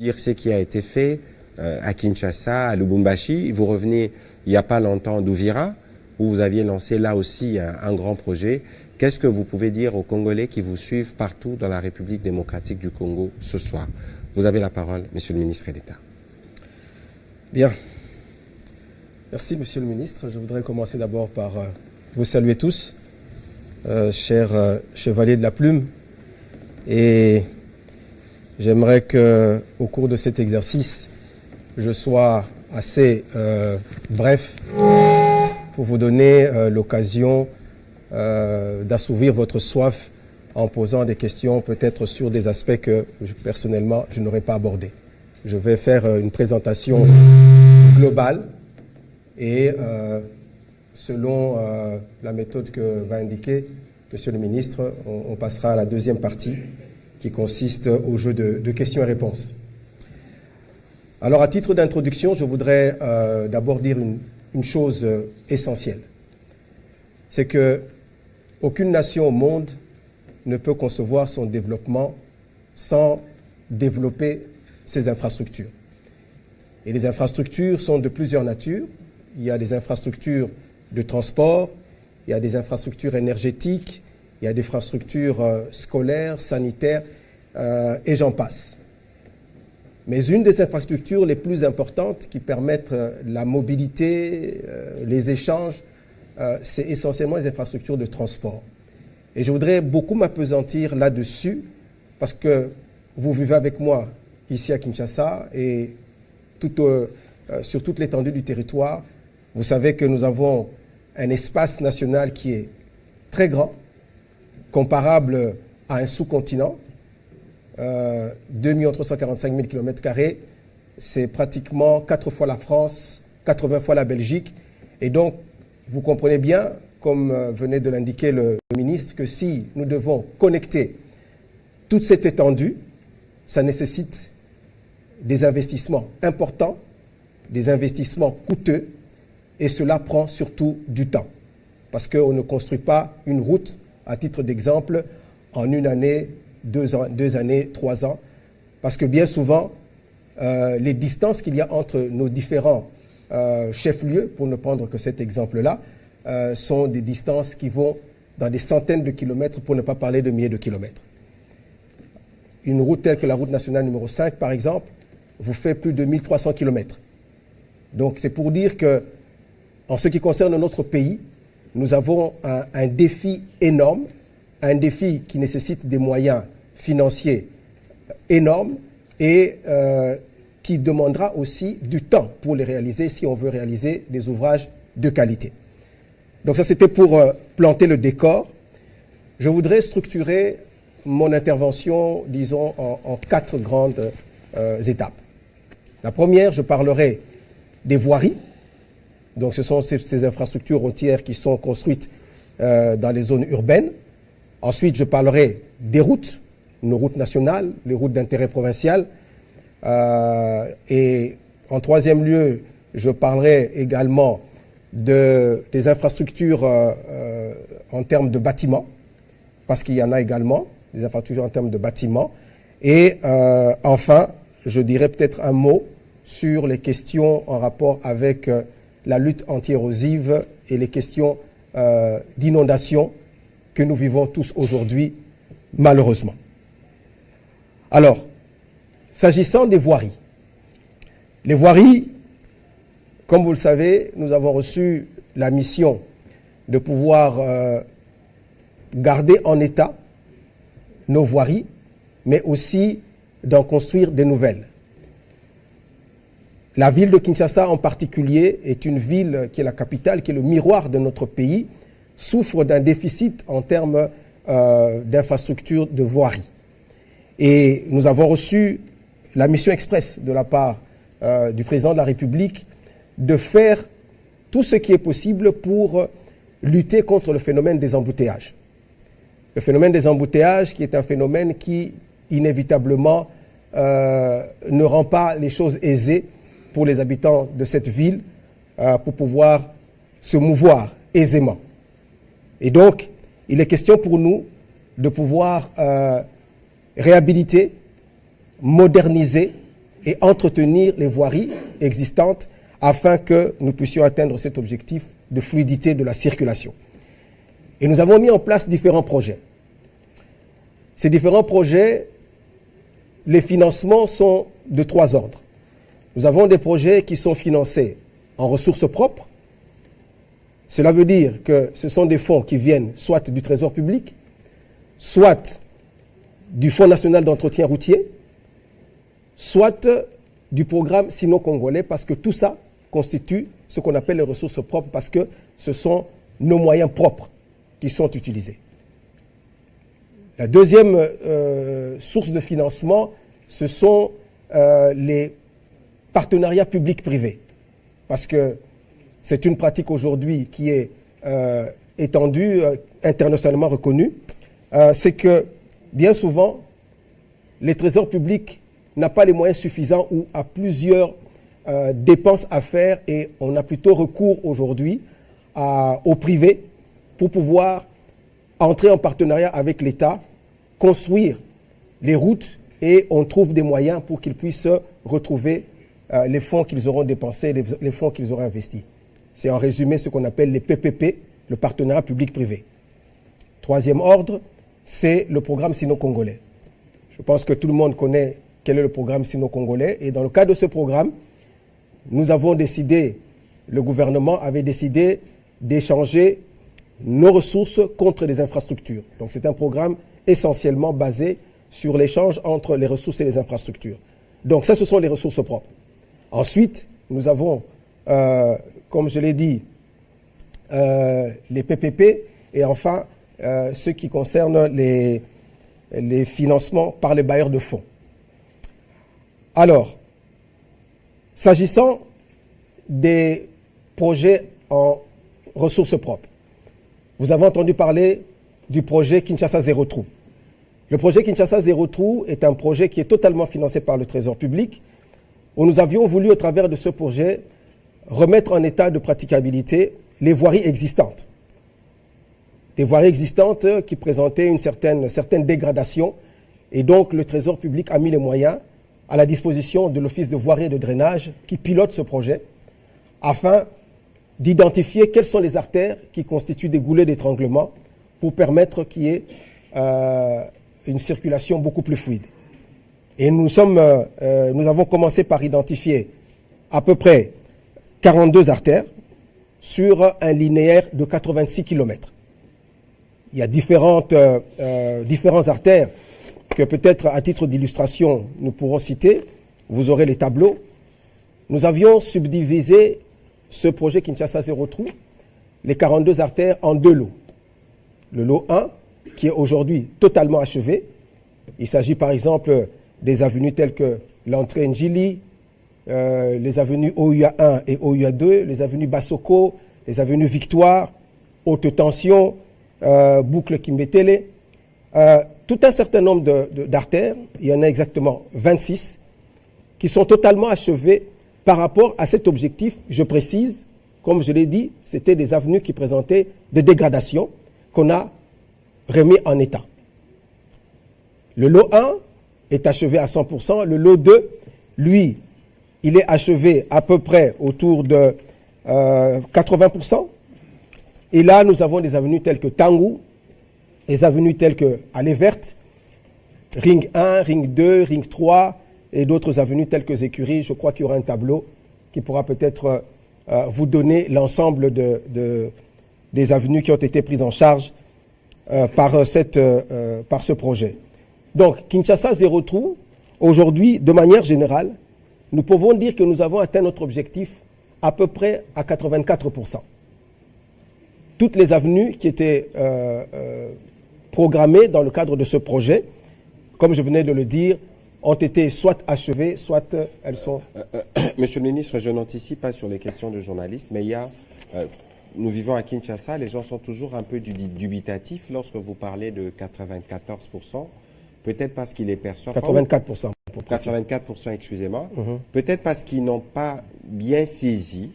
Dire ce qui a été fait à Kinshasa, à Lubumbashi. Vous revenez il n'y a pas longtemps d'Uvira, où vous aviez lancé là aussi un grand projet. Qu'est-ce que vous pouvez dire aux Congolais qui vous suivent partout dans la République démocratique du Congo ce soir? Vous avez la parole, Monsieur le ministre d'État. Bien. Merci, Monsieur le ministre. Je voudrais commencer d'abord par vous saluer tous, chers chevaliers de la plume. Et j'aimerais qu'au cours de cet exercice, je sois assez bref pour vous donner l'occasion d'assouvir votre soif en posant des questions peut-être sur des aspects que personnellement je n'aurais pas abordés. Je vais faire une présentation globale et selon la méthode que va indiquer Monsieur le ministre, on passera à la deuxième partie qui consiste au jeu de questions et réponses. Alors, à titre d'introduction, je voudrais d'abord dire une chose essentielle. C'est que aucune nation au monde ne peut concevoir son développement sans développer ses infrastructures. Et les infrastructures sont de plusieurs natures. Il y a des infrastructures de transport, il y a des infrastructures énergétiques, il y a des infrastructures scolaires, sanitaires, et j'en passe. Mais une des infrastructures les plus importantes qui permettent la mobilité, les échanges, c'est essentiellement les infrastructures de transport. Et je voudrais beaucoup m'appesantir là-dessus parce que vous vivez avec moi ici à Kinshasa et sur toute l'étendue du territoire. Vous savez que nous avons un espace national qui est très grand, comparable à un sous-continent. 2 345 000 km², c'est pratiquement 4 fois la France, 80 fois la Belgique. Et donc, vous comprenez bien, comme venait de l'indiquer le ministre, que si nous devons connecter toute cette étendue, ça nécessite des investissements importants, des investissements coûteux, et cela prend surtout du temps. Parce qu'on ne construit pas une route, à titre d'exemple, en une année, 2 années, 3 ans, parce que bien souvent, les distances qu'il y a entre nos différents chefs-lieux, pour ne prendre que cet exemple-là, sont des distances qui vont dans des centaines de kilomètres, pour ne pas parler de milliers de kilomètres. Une route telle que la route nationale numéro 5, par exemple, vous fait plus de 1300 kilomètres. Donc c'est pour dire que, en ce qui concerne notre pays, nous avons un défi énorme, un défi qui nécessite des moyens financiers énormes et qui demandera aussi du temps pour les réaliser si on veut réaliser des ouvrages de qualité. Donc ça, c'était pour planter le décor. Je voudrais structurer mon intervention, disons, en 4 grandes étapes. La première, je parlerai des voiries. Donc ce sont ces infrastructures routières qui sont construites dans les zones urbaines. Ensuite, je parlerai des routes, nos routes nationales, les routes d'intérêt provincial. Et en troisième lieu, je parlerai également des infrastructures en termes de bâtiments, parce qu'il y en a également, des infrastructures en termes de bâtiments. Et enfin, je dirai peut-être un mot sur les questions en rapport avec la lutte anti-érosive et les questions d'inondation que nous vivons tous aujourd'hui, malheureusement. Alors, s'agissant des voiries, les voiries, comme vous le savez, nous avons reçu la mission de pouvoir garder en état nos voiries, mais aussi d'en construire des nouvelles. La ville de Kinshasa en particulier est une ville qui est la capitale, qui est le miroir de notre pays, souffre d'un déficit en termes d'infrastructures de voirie. Et nous avons reçu la mission express de la part du président de la République de faire tout ce qui est possible pour lutter contre le phénomène des embouteillages. Le phénomène des embouteillages qui est un phénomène qui, inévitablement, ne rend pas les choses aisées pour les habitants de cette ville pour pouvoir se mouvoir aisément. Et donc, il est question pour nous de pouvoir réhabiliter, moderniser et entretenir les voiries existantes afin que nous puissions atteindre cet objectif de fluidité de la circulation. Et nous avons mis en place différents projets. Ces différents projets, les financements sont de 3 ordres. Nous avons des projets qui sont financés en ressources propres. Cela veut dire que ce sont des fonds qui viennent soit du Trésor public, soit du Fonds national d'entretien routier, soit du programme sino-congolais, parce que tout ça constitue ce qu'on appelle les ressources propres, parce que ce sont nos moyens propres qui sont utilisés. La deuxième source de financement, ce sont les partenariats publics-privés, parce que c'est une pratique aujourd'hui qui est étendue, internationalement reconnue. C'est que bien souvent, les trésors publics n'ont pas les moyens suffisants ou a plusieurs dépenses à faire, et on a plutôt recours aujourd'hui au privé pour pouvoir entrer en partenariat avec l'État, construire les routes, et on trouve des moyens pour qu'ils puissent retrouver les fonds qu'ils auront dépensés, les fonds qu'ils auront investis. C'est en résumé ce qu'on appelle les PPP, le partenariat public-privé. Troisième ordre, c'est le programme sino-congolais. Je pense que tout le monde connaît quel est le programme sino-congolais, et dans le cadre de ce programme, nous avons décidé, le gouvernement avait décidé d'échanger nos ressources contre les infrastructures. Donc c'est un programme essentiellement basé sur l'échange entre les ressources et les infrastructures. Donc ça, ce sont les ressources propres. Ensuite, nous avons, comme je l'ai dit, les PPP, et enfin, ce qui concerne les financements par les bailleurs de fonds. Alors, s'agissant des projets en ressources propres, vous avez entendu parler du projet Kinshasa Zéro Trou. Le projet Kinshasa Zéro Trou est un projet qui est totalement financé par le Trésor public, où nous avions voulu, au travers de ce projet, remettre en état de praticabilité les voiries existantes. Des voiries existantes qui présentaient une certaine dégradation, et donc le Trésor public a mis les moyens à la disposition de l'Office de voirie et de drainage qui pilote ce projet, afin d'identifier quelles sont les artères qui constituent des goulets d'étranglement pour permettre qu'il y ait une circulation beaucoup plus fluide. Et nous avons commencé par identifier à peu près 42 artères sur un linéaire de 86 km. Il y a différentes artères que peut-être à titre d'illustration nous pourrons citer. Vous aurez les tableaux. Nous avions subdivisé ce projet Kinshasa Zéro Trou, les 42 artères, en 2 lots. Le lot 1, qui est aujourd'hui totalement achevé. Il s'agit par exemple des avenues telles que l'entrée Njili, les avenues OUA 1 et OUA 2, les avenues Bassoko, les avenues Victoire, Haute Tension, Boucle Kimbetele. Tout un certain nombre d'artères, il y en a exactement 26, qui sont totalement achevées par rapport à cet objectif. Je précise, comme je l'ai dit, c'était des avenues qui présentaient des dégradations qu'on a remis en état. Le lot 1 est achevé à 100%. Le lot 2, lui, il est achevé à peu près autour de 80%. Et là, nous avons des avenues telles que Tangou, des avenues telles que Allée Verte, Ring 1, Ring 2, Ring 3, et d'autres avenues telles que Zécurie. Je crois qu'il y aura un tableau qui pourra peut-être vous donner l'ensemble des avenues qui ont été prises en charge par ce projet. Donc, Kinshasa Zéro Trou, aujourd'hui, de manière générale, nous pouvons dire que nous avons atteint notre objectif à peu près à 84%. Toutes les avenues qui étaient programmées dans le cadre de ce projet, comme je venais de le dire, ont été soit achevées, soit elles sont... Monsieur le ministre, je n'anticipe pas sur les questions de journalistes, mais il y a... nous vivons à Kinshasa, les gens sont toujours un peu dubitatifs lorsque vous parlez de 94%, peut-être parce qu'ils les perçoivent... 84%. 84%, excusez-moi. Peut-être parce qu'ils n'ont pas bien saisi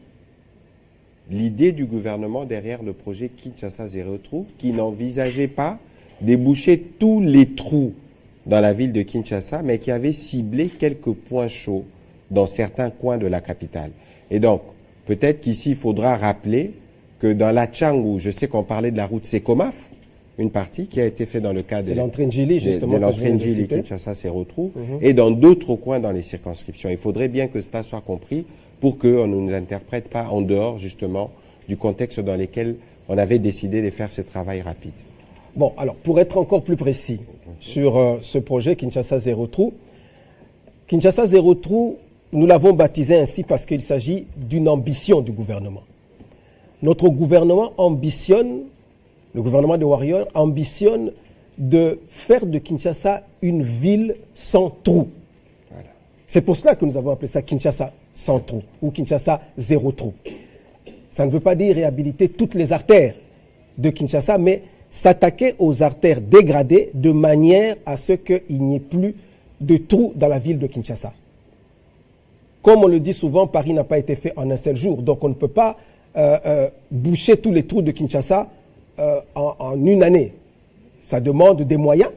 l'idée du gouvernement derrière le projet Kinshasa Zéro Trou, qui n'envisageait pas déboucher tous les trous dans la ville de Kinshasa, mais qui avait ciblé quelques points chauds dans certains coins de la capitale. Et donc, peut-être qu'ici, il faudra rappeler que dans la Tchangou, je sais qu'on parlait de la route Sekomaf, une partie qui a été faite dans le cadre de l'entrée Njili, justement. De l'entrée Njili, Kinshasa-Serotrou, et dans d'autres coins dans les circonscriptions. Il faudrait bien que cela soit compris pour qu'on ne nous interprète pas en dehors, justement, du contexte dans lequel on avait décidé de faire ce travail rapide. Bon, alors, pour être encore plus précis sur ce projet Kinshasa Zéro Trou, Kinshasa Zéro Trou, nous l'avons baptisé ainsi parce qu'il s'agit d'une ambition du gouvernement. Notre gouvernement ambitionne, le gouvernement de Warrior ambitionne de faire de Kinshasa une ville sans trou. Voilà. C'est pour cela que nous avons appelé ça Kinshasa sans trou ou Kinshasa zéro trou. Ça ne veut pas dire réhabiliter toutes les artères de Kinshasa, mais s'attaquer aux artères dégradées de manière à ce qu'il n'y ait plus de trous dans la ville de Kinshasa. Comme on le dit souvent, Paris n'a pas été fait en un seul jour, donc on ne peut pas boucher tous les trous de Kinshasa en une année. Ça demande des moyens,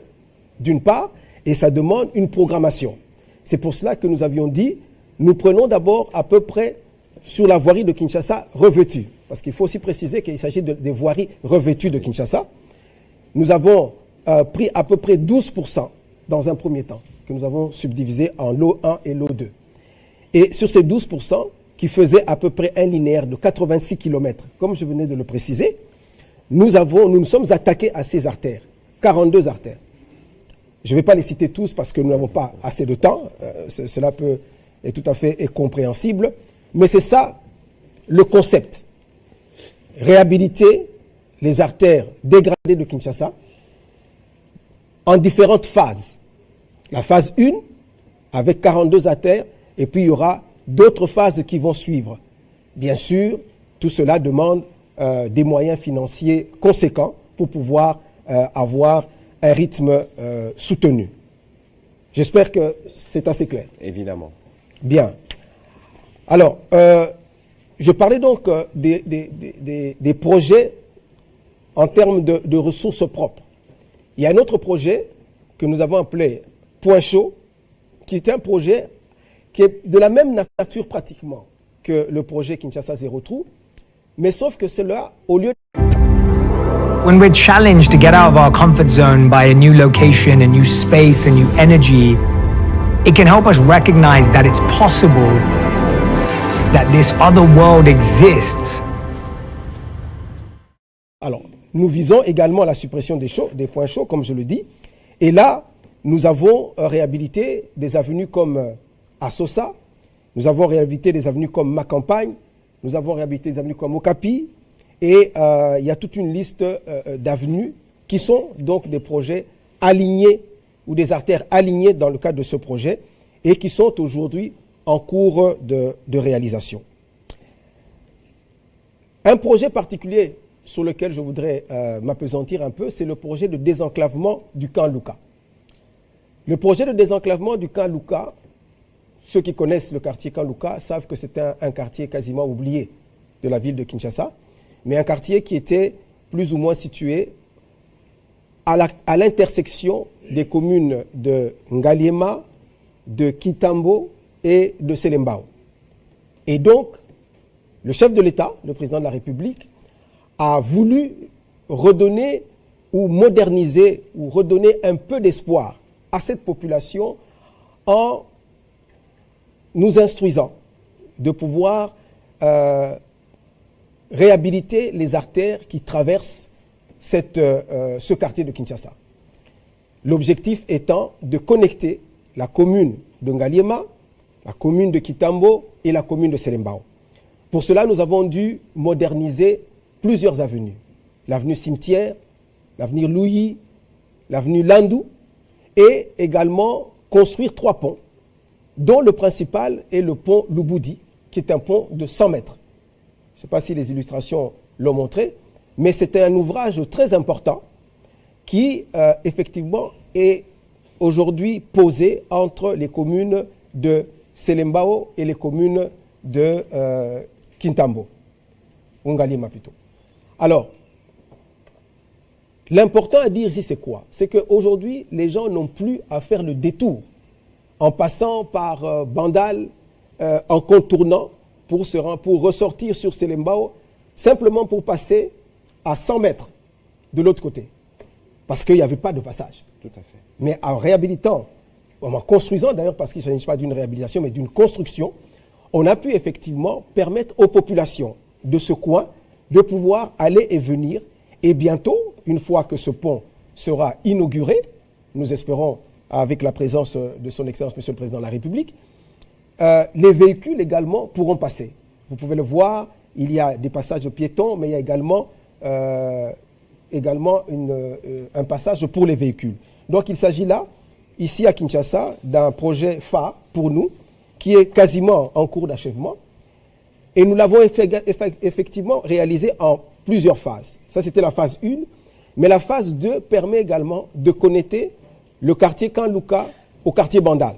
d'une part, et ça demande une programmation. C'est pour cela que nous avions dit, nous prenons d'abord à peu près sur la voirie de Kinshasa revêtue, parce qu'il faut aussi préciser qu'il s'agit des voiries revêtues de Kinshasa. Nous avons pris à peu près 12% dans un premier temps, que nous avons subdivisé en lot 1 et lot 2. Et sur ces 12%, qui faisaient à peu près un linéaire de 86 km, comme je venais de le préciser, nous nous sommes attaqués à ces artères, 42 artères. Je ne vais pas les citer tous parce que nous n'avons pas assez de temps, cela est tout à fait compréhensible, mais c'est ça le concept. Réhabiliter les artères dégradées de Kinshasa en différentes phases. La phase 1, avec 42 artères, et puis il y aura d'autres phases qui vont suivre. Bien sûr, tout cela demande des moyens financiers conséquents pour pouvoir avoir un rythme soutenu. J'espère que c'est assez clair. Évidemment. Bien. Alors, je parlais donc des projets en termes de ressources propres. Il y a un autre projet que nous avons appelé Point Chaud, qui est un projet qui est de la même nature pratiquement que le projet Kinshasa Zéro Trou, mais sauf que cela, au lieu When we're challenged to get out of our comfort zone by a new location, a new space, a new energy, it can help us recognize that it's possible, that this other world exists. Alors, nous visons également la suppression des points chauds, comme je le dis, et là, nous avons réhabilité des avenues comme Assosa, nous avons réhabilité des avenues comme Ma Campagne, nous avons réhabilité des avenues comme Okapi, et il y a toute une liste d'avenues qui sont donc des projets alignés ou des artères alignées dans le cadre de ce projet et qui sont aujourd'hui en cours de réalisation. Un projet particulier sur lequel je voudrais m'appesantir un peu, c'est le projet de désenclavement du camp Luka. Le projet de désenclavement du camp Luka, ceux qui connaissent le quartier camp Luka savent que c'est un quartier quasiment oublié de la ville de Kinshasa, mais un quartier qui était plus ou moins situé à l'intersection des communes de Ngaliema, de Kitambo et de Selembao. Et donc, le chef de l'État, le président de la République, a voulu redonner ou moderniser ou redonner un peu d'espoir à cette population en nous instruisant de pouvoir réhabiliter les artères qui traversent ce quartier de Kinshasa. L'objectif étant de connecter la commune de Ngaliema, la commune de Kitambo et la commune de Selembao. Pour cela, nous avons dû moderniser plusieurs avenues. L'avenue Cimetière, l'avenue Louis, l'avenue Landou, et également construire 3 ponts, dont le principal est le pont Lubudi, qui est un pont de 100 mètres. Je ne sais pas si les illustrations l'ont montré, mais c'était un ouvrage très important qui, effectivement, est aujourd'hui posé entre les communes de Selembao et les communes de Kintambo, Ngalima plutôt. Alors, l'important à dire ici, c'est quoi? C'est qu'aujourd'hui, les gens n'ont plus à faire le détour en passant par Bandal, en contournant pour ressortir sur Selembao, simplement pour passer à 100 mètres de l'autre côté. Parce qu'il n'y avait pas de passage. Tout à fait. Mais en réhabilitant, en construisant d'ailleurs, parce qu'il ne s'agit pas d'une réhabilitation, mais d'une construction, on a pu effectivement permettre aux populations de ce coin de pouvoir aller et venir. Et bientôt, une fois que ce pont sera inauguré, nous espérons avec la présence de son Excellence Monsieur le Président de la République, les véhicules également pourront passer. Vous pouvez le voir, il y a des passages piétons, mais il y a également, un passage pour les véhicules. Donc il s'agit là, ici à Kinshasa, d'un projet phare pour nous, qui est quasiment en cours d'achèvement. Et nous l'avons effectivement réalisé en plusieurs phases. Ça, c'était la phase 1. Mais la phase 2 permet également de connecter le quartier Kanluka au quartier Bandal,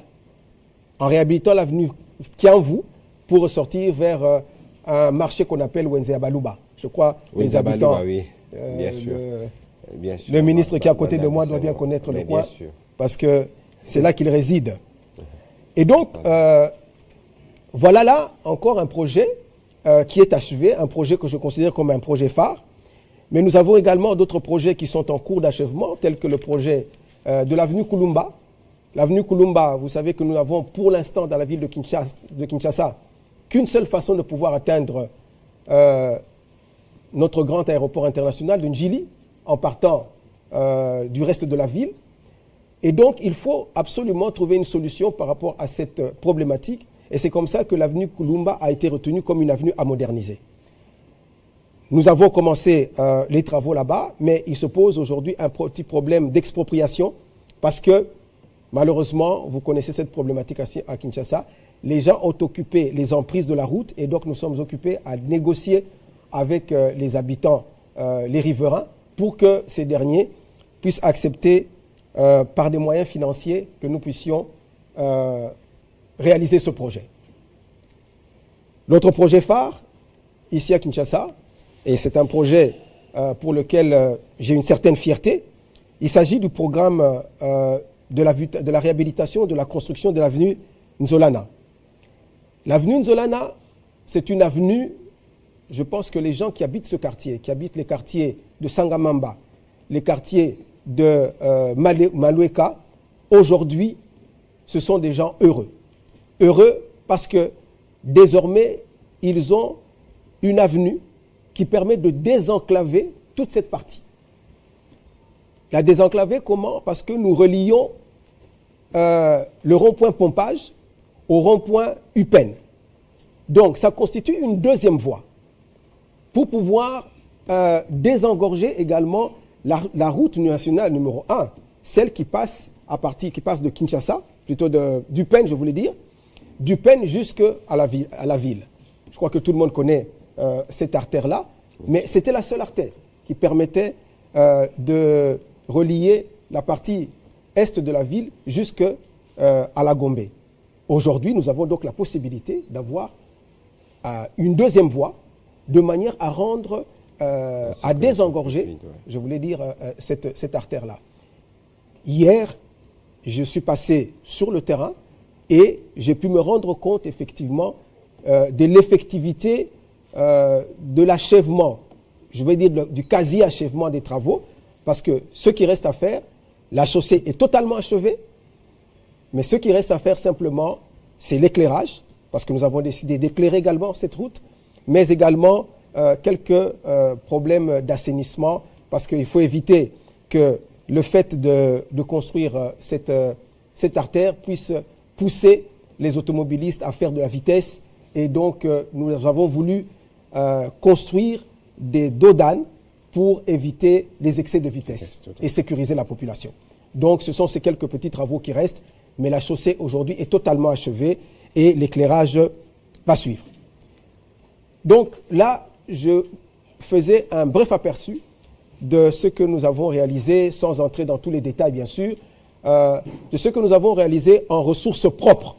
en réhabilitant l'avenue Kianvu pour ressortir vers un marché qu'on appelle Wenze Abaluba. Je crois que les habitants, oui. Bien sûr. Bien sûr. Le ministre qui est à côté de moi doit bien connaître le coin, parce que c'est là qu'il réside. Et donc, voilà là encore un projet qui est achevé, un projet que je considère comme un projet phare. Mais nous avons également d'autres projets qui sont en cours d'achèvement, tels que le projet de l'avenue Kulumba. L'avenue Kulumba, vous savez que nous n'avons pour l'instant dans la ville de Kinshasa qu'une seule façon de pouvoir atteindre notre grand aéroport international de Njili en partant du reste de la ville. Et donc, il faut absolument trouver une solution par rapport à cette problématique. Et c'est comme ça que l'avenue Kulumba a été retenue comme une avenue à moderniser. Nous avons commencé les travaux là-bas, mais il se pose aujourd'hui un petit problème d'expropriation parce que, malheureusement, vous connaissez cette problématique à Kinshasa, les gens ont occupé les emprises de la route et donc nous sommes occupés à négocier avec les habitants, les riverains, pour que ces derniers puissent accepter par des moyens financiers que nous puissions réaliser ce projet. L'autre projet phare, ici à Kinshasa, et c'est un projet pour lequel j'ai une certaine fierté, il s'agit du programme de la réhabilitation, de la construction de l'avenue Nzolana. L'avenue Nzolana, c'est une avenue, je pense que les gens qui habitent ce quartier, qui habitent les quartiers de Sangamamba, les quartiers de Malueka, aujourd'hui, ce sont des gens heureux. Heureux parce que désormais, ils ont une avenue qui permet de désenclaver toute cette partie. La désenclaver comment? Parce que nous relions le rond-point Pompage au rond-point Upen. Donc, ça constitue une deuxième voie pour pouvoir désengorger également la route nationale numéro 1, celle qui passe de Kinshasa, plutôt d'Upen, je voulais dire, d'Upen jusqu'à la ville. Je crois que tout le monde connaît cette artère-là, mais c'était la seule artère qui permettait de relier la partie est de la ville jusqu'à la Gombe. Aujourd'hui, nous avons donc la possibilité d'avoir une deuxième voie de manière à rendre, à désengorger, je voulais dire, cette artère-là. Hier, je suis passé sur le terrain et j'ai pu me rendre compte effectivement de l'effectivité de l'achèvement, je vais dire du quasi-achèvement des travaux, parce que ce qui reste à faire, la chaussée est totalement achevée, mais ce qui reste à faire simplement, c'est l'éclairage, parce que nous avons décidé d'éclairer également cette route, mais également quelques problèmes d'assainissement, parce qu'il faut éviter que le fait de construire cette artère puisse pousser les automobilistes à faire de la vitesse. Et donc, nous avons voulu construire des dos d'âne pour éviter les excès de vitesse et sécuriser la population. Donc, ce sont ces quelques petits travaux qui restent, mais la chaussée aujourd'hui est totalement achevée et l'éclairage va suivre. Donc là, je faisais un bref aperçu de ce que nous avons réalisé, sans entrer dans tous les détails bien sûr, de ce que nous avons réalisé en ressources propres,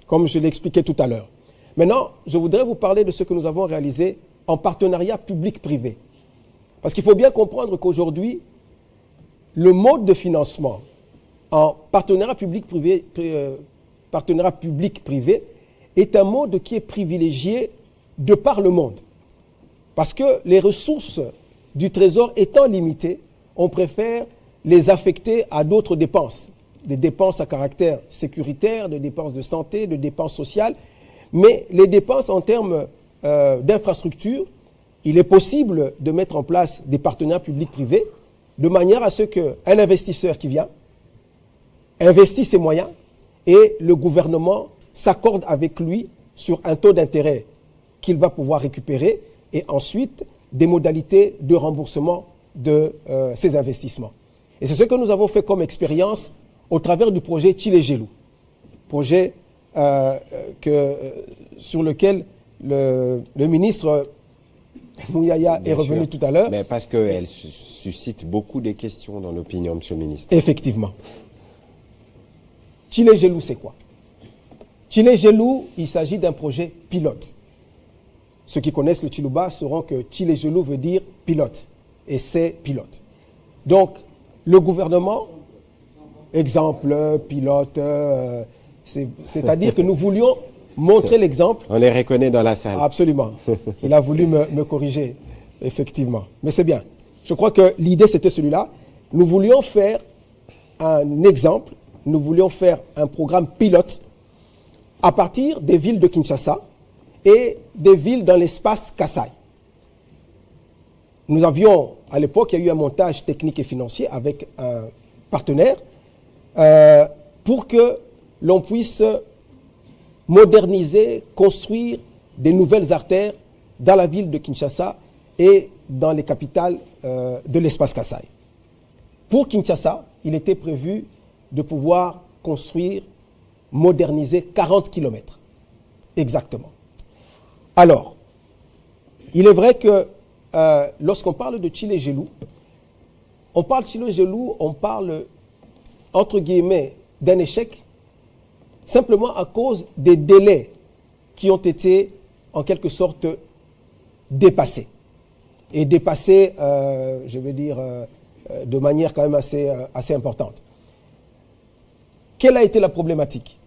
comme je l'ai expliqué tout à l'heure. Maintenant, je voudrais vous parler de ce que nous avons réalisé en partenariat public-privé. Parce qu'il faut bien comprendre qu'aujourd'hui, le mode de financement en partenariat public-privé est un mode qui est privilégié de par le monde. Parce que les ressources du Trésor étant limitées, on préfère les affecter à d'autres dépenses. Des dépenses à caractère sécuritaire, des dépenses de santé, des dépenses sociales. Mais les dépenses en termes d'infrastructure, il est possible de mettre en place des partenariats publics-privés de manière à ce qu'un investisseur qui vient investit ses moyens et le gouvernement s'accorde avec lui sur un taux d'intérêt qu'il va pouvoir récupérer et ensuite des modalités de remboursement de ces investissements. Et c'est ce que nous avons fait comme expérience au travers du projet Tshilé-Gelou, projet sur lequel le ministre Mouyaya est revenu tout à l'heure. Mais parce qu'elle suscite beaucoup de questions dans l'opinion, Monsieur le ministre. Effectivement. Tshilé-Gelou, c'est quoi? Tshilé-Gelou, il s'agit d'un projet pilote. Ceux qui connaissent le Tshilouba sauront que Tshilé-Gelou veut dire pilote. Et c'est pilote. Donc, le gouvernement, exemple, pilote, c'est-à-dire que nous voulions montrer l'exemple. On les reconnaît dans la salle. Absolument. Il a voulu me corriger, effectivement. Mais c'est bien. Je crois que l'idée, c'était celui-là. Nous voulions faire un exemple, nous voulions faire un programme pilote à partir des villes de Kinshasa et des villes dans l'espace Kasaï. Nous avions, à l'époque, il y a eu un montage technique et financier avec un partenaire pour que l'on puisse moderniser, construire des nouvelles artères dans la ville de Kinshasa et dans les capitales de l'espace Kasaï. Pour Kinshasa, il était prévu de pouvoir construire, moderniser 40 km. Exactement. Alors, il est vrai que lorsqu'on parle de Tshilé-Gelou, on parle, entre guillemets, d'un échec, simplement à cause des délais qui ont été, en quelque sorte, dépassés. Et dépassés, je veux dire, de manière quand même assez importante. Quelle a été la problématique?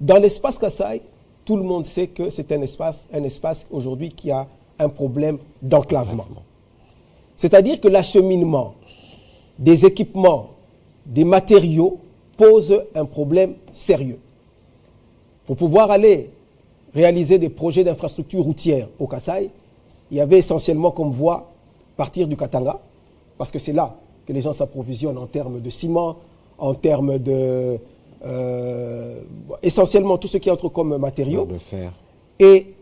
Dans l'espace Kasaï, tout le monde sait que c'est un espace aujourd'hui qui a un problème d'enclavement. C'est-à-dire que l'acheminement des équipements, des matériaux pose un problème sérieux. Pour pouvoir aller réaliser des projets d'infrastructure routière au Kasaï, il y avait essentiellement comme voie partir du Katanga, parce que c'est là que les gens s'approvisionnent en termes de ciment, en termes de... essentiellement tout ce qui entre comme matériaux. De fer. Et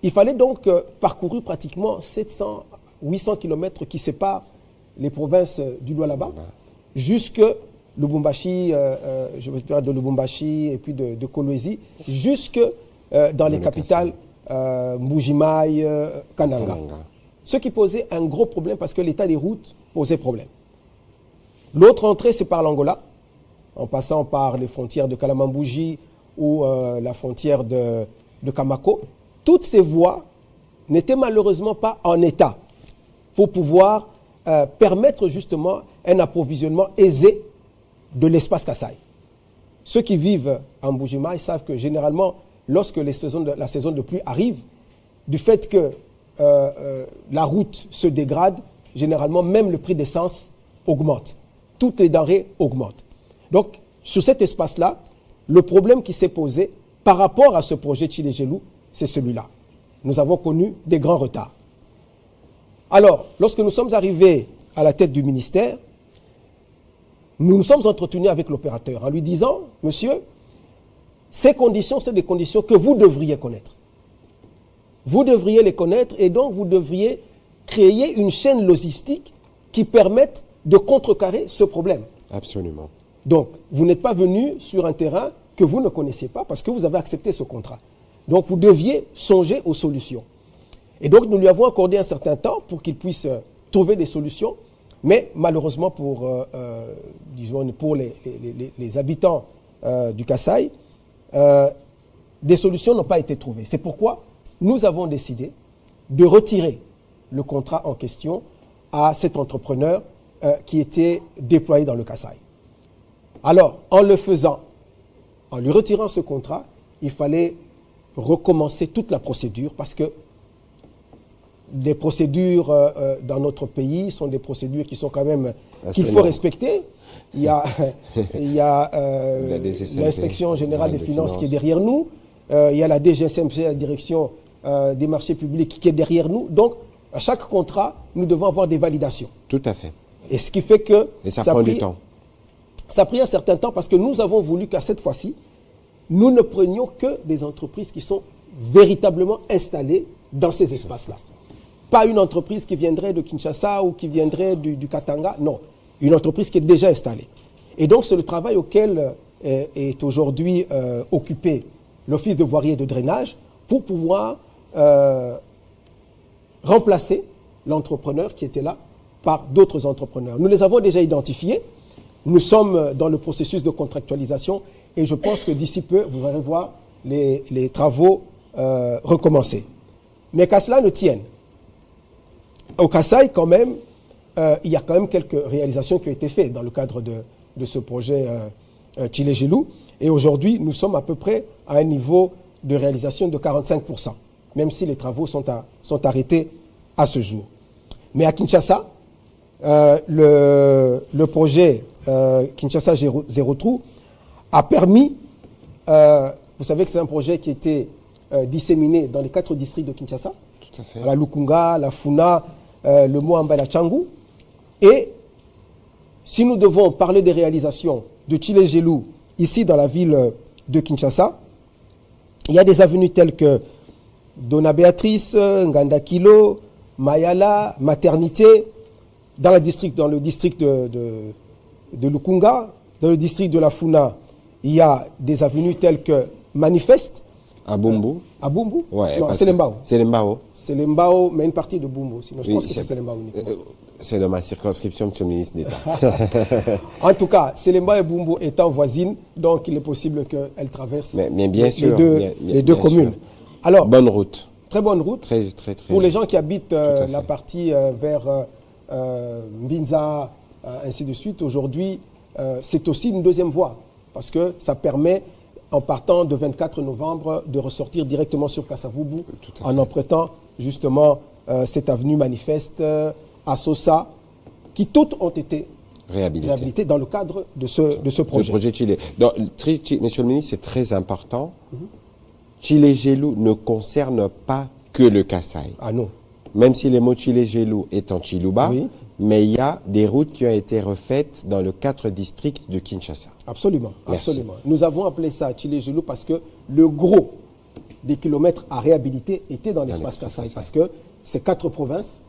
il fallait donc parcourir pratiquement 700-800 km qui séparent les provinces du Lualaba jusque Lubumbashi, je veux dire de Lubumbashi et puis de Kolwezi, jusque dans les capitales Mbujimaï, Kananga. Ce qui posait un gros problème parce que l'état des routes posait problème. L'autre entrée, c'est par l'Angola, en passant par les frontières de Kalamambouji ou la frontière de Kamako. Toutes ces voies n'étaient malheureusement pas en état pour pouvoir permettre justement un approvisionnement aisé de l'espace Kasaï. Ceux qui vivent en Mbujimaï savent que généralement, lorsque la saison de pluie arrive, du fait que la route se dégrade, généralement même le prix d'essence augmente. Toutes les denrées augmentent. Donc, sur cet espace-là, le problème qui s'est posé par rapport à ce projet Tshilé-Gelou, c'est celui-là. Nous avons connu des grands retards. Alors, lorsque nous sommes arrivés à la tête du ministère, nous nous sommes entretenus avec l'opérateur en lui disant, monsieur, ces conditions, c'est des conditions que vous devriez connaître. Vous devriez les connaître et donc vous devriez créer une chaîne logistique qui permette de contrecarrer ce problème. Absolument. Donc, vous n'êtes pas venu sur un terrain que vous ne connaissiez pas parce que vous avez accepté ce contrat. Donc, vous deviez songer aux solutions. Et donc, nous lui avons accordé un certain temps pour qu'il puisse trouver des solutions. Mais malheureusement, pour les habitants du Kasaï, des solutions n'ont pas été trouvées. C'est pourquoi nous avons décidé de retirer le contrat en question à cet entrepreneur qui était déployé dans le Kasaï. Alors, en le faisant, en lui retirant ce contrat, il fallait recommencer toute la procédure parce que les procédures dans notre pays sont des procédures qui sont quand même qu'il faut respecter. Il y a l'inspection générale des finances qui est derrière nous. Il y a la DGSMC, la direction des marchés publics qui est derrière nous. Donc, à chaque contrat, nous devons avoir des validations. Tout à fait. Et ce qui fait que... Et ça prend du temps. Ça a pris un certain temps parce que nous avons voulu qu'à cette fois-ci, nous ne prenions que des entreprises qui sont véritablement installées dans ces espaces-là. Pas une entreprise qui viendrait de Kinshasa ou qui viendrait du Katanga, non. Une entreprise qui est déjà installée. Et donc, c'est le travail auquel est aujourd'hui occupé l'Office de voirie et de drainage pour pouvoir remplacer l'entrepreneur qui était là par d'autres entrepreneurs. Nous les avons déjà identifiés. Nous sommes dans le processus de contractualisation et je pense que d'ici peu, vous allez voir les travaux recommencer. Mais qu'à cela ne tienne, au Kasaï, quand même, il y a quand même quelques réalisations qui ont été faites dans le cadre de ce projet Tshilé-Gelou. Et aujourd'hui, nous sommes à peu près à un niveau de réalisation de 45%, même si les travaux sont arrêtés à ce jour. Mais à Kinshasa, le projet Kinshasa Zéro Trou a permis, vous savez que c'est un projet qui était disséminé dans les 4 districts de Kinshasa, tout à fait. La Lukunga, la Funa, le Moamba et la Tchangou. Et si nous devons parler des réalisations de Tshilé-Gelou ici dans la ville de Kinshasa, il y a des avenues telles que Dona Béatrice, Ngandakilo, Mayala, Maternité, dans le district de Lukunga, dans le district de la Funa, il y a des avenues telles que Manifeste. À Bumbu. À Bumbu? Ouais, non, c'est Lembao. C'est Lembao. C'est Lembao, mais une partie de Bumbu. Sinon, je pense que c'est Lembao uniquement. C'est dans ma circonscription, monsieur le ministre d'État. En tout cas, Lembao et Bumbu étant voisines, donc il est possible qu'elles traversent les deux communes. Alors, bonne route. Très bonne route. Très. Pour les gens qui habitent la partie vers Mbinza, ainsi de suite, aujourd'hui, c'est aussi une deuxième voie. Parce que ça permet, en partant de 24 novembre, de ressortir directement sur Kasavubu en empruntant justement cette avenue Manifeste à Sosa, qui toutes ont été réhabilitées dans le cadre de ce projet. Le projet Tshilé. Donc, monsieur le ministre, c'est très important. Tshilé-Gelou ne concerne pas que le Kasaï. Ah non. Même si le mot Tshilé-Gelou est en Tchilouba, oui. Mais il y a des routes qui ont été refaites dans le 4 districts de Kinshasa. Absolument, Merci. absolument. Nous avons appelé ça Tshilé-Gelou parce que le gros des kilomètres à réhabiliter était dans l'espace Kasaï. Parce que c'est 4 provinces,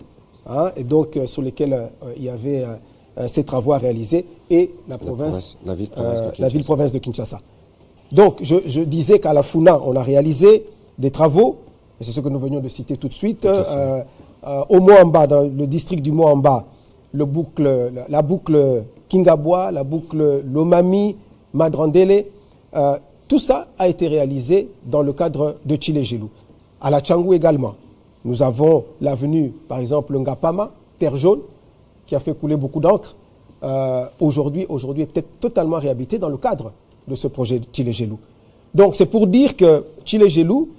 et donc sur lesquelles il y avait ces travaux à réaliser, et la ville-province de Kinshasa. Donc, je disais qu'à la Funa, on a réalisé des travaux, et c'est ce que nous venions de citer tout de suite. Au Moamba, dans le district du Moamba, la boucle Kingabois, la boucle Lomami, Madrandele, tout ça a été réalisé dans le cadre de Tshilé-Gelou. À la Tchangou également, nous avons l'avenue, par exemple, Ngapama, Terre Jaune, qui a fait couler beaucoup d'encre. Aujourd'hui est peut-être totalement réhabilité dans le cadre de ce projet de Tshilé-Gelou. Donc c'est pour dire que Tshilé-Gelou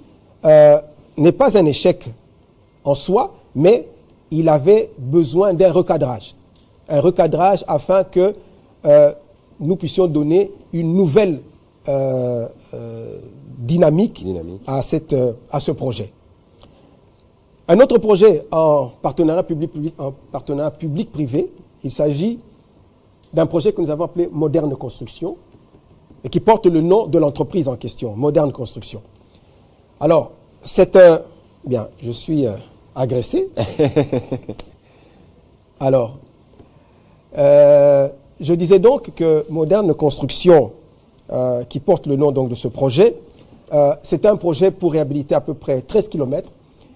n'est pas un échec en soi, mais il avait besoin d'un recadrage. Un recadrage afin que nous puissions donner une nouvelle dynamique à ce projet. Un autre projet en partenariat public-privé, il s'agit d'un projet que nous avons appelé Moderne Construction et qui porte le nom de l'entreprise en question, Moderne Construction. Alors, bien, je suis agressé. Alors, je disais donc que Moderne Construction, qui porte le nom donc de ce projet, c'est un projet pour réhabiliter à peu près 13 km.